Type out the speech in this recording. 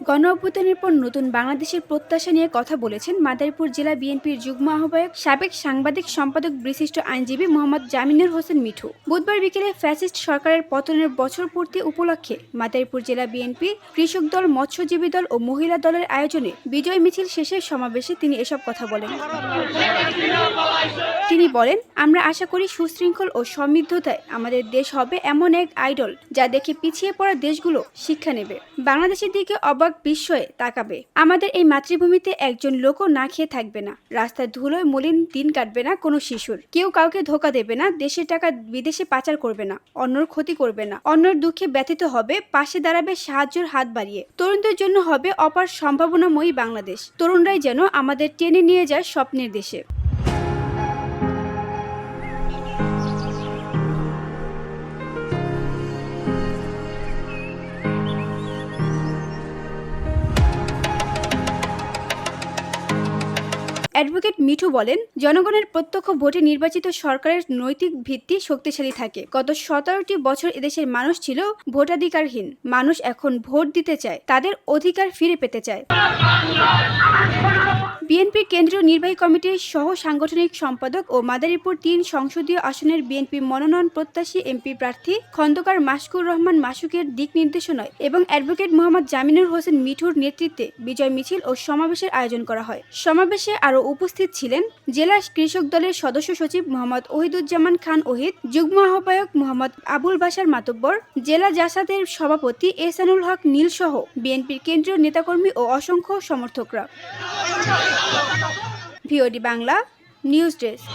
গণঅভ্যুত্থানের পর নতুন বাংলাদেশের প্রত্যাশা নিয়ে কথা বলেছেন মাদারীপুর জেলা বিএনপির যুগ্ম আহ্বায়ক সাবেক সাংবাদিক সম্পাদক বিশিষ্ট আইনজীবী মোহাম্মদ জামিনুর হোসেন মিঠু। বুধবার বিকেলে ফ্যাসিস্ট সরকারের পতনের বছর পূর্তি উপলক্ষে মাদারীপুর জেলা বিএনপি, কৃষক দল, মৎস্যজীবী দল ও মহিলা দলের আয়োজনে বিজয় মিছিল শেষে সমাবেশে তিনি এসব কথা বলেন। তিনি বলেন, আমরা আশা করি সুশৃঙ্খল ও সমৃদ্ধতায় আমাদের দেশ হবে এমন এক আইডল যা দেখে পিছিয়ে পড়া দেশগুলো শিক্ষা নেবে, বাংলাদেশের দিকে অবাক বিস্ময়ে তাকাবে। আমাদের এই মাতৃভূমিতে একজন লোকও না খেয়ে থাকবে না, রাস্তার ধুলোয় মলিন দিন কাটবে না কোনো শিশুর, কেউ কাউকে ধোকা দেবে না, দেশের টাকা বিদেশে পাচার করবে না, অন্যর ক্ষতি করবে না, অন্যর দুঃখে ব্যথিত হবে, পাশে দাঁড়াবে সাহায্যের হাত বাড়িয়ে। তরুণদের জন্য হবে অপার সম্ভাবনাময়ী বাংলাদেশ। তরুণরাই যেন আমাদের টেনে নিয়ে যায় স্বপ্নের দেশে। অ্যাডভোকেট মিঠু বলেন, জনগণের প্রত্যক্ষ ভোটে নির্বাচিত সরকারের নৈতিক ভিত্তি শক্তিশালী থাকে। গত 17টি বছর এদেশের মানুষ ছিল ভোটাধিকারহীন। মানুষ এখন ভোট দিতে চায়, তাদের অধিকার ফিরে পেতে চায়। বিএনপির কেন্দ্রীয় নির্বাহী কমিটির সহ সাংগঠনিক সম্পাদক ও মাদারীপুর ৩ সংসদীয় আসনের বিএনপি মনোনয়ন প্রত্যাশী এমপি প্রার্থী খন্দকার মাশকুর রহমান মাসুকের দিক নির্দেশনায় এবং অ্যাডভোকেট মোহাম্মদ জামিনুর হোসেন মিঠুর নেতৃত্বে বিজয় মিছিল ও সমাবেশের আয়োজন করা হয়। সমাবেশে আরও উপস্থিত ছিলেন জেলা কৃষক দলের সদস্য সচিব মোহাম্মদ ওহিদুজ্জামান খান ওহিদ, যুগ্ম আহ্বায়ক মোহাম্মদ আবুল বাশার মাতব্বর, জেলা জাসাদের সভাপতি এহসানুল হক নীল সহ বিএনপির কেন্দ্রীয় নেতাকর্মী ও অসংখ্য সমর্থকরা। VOD Bangla news desk.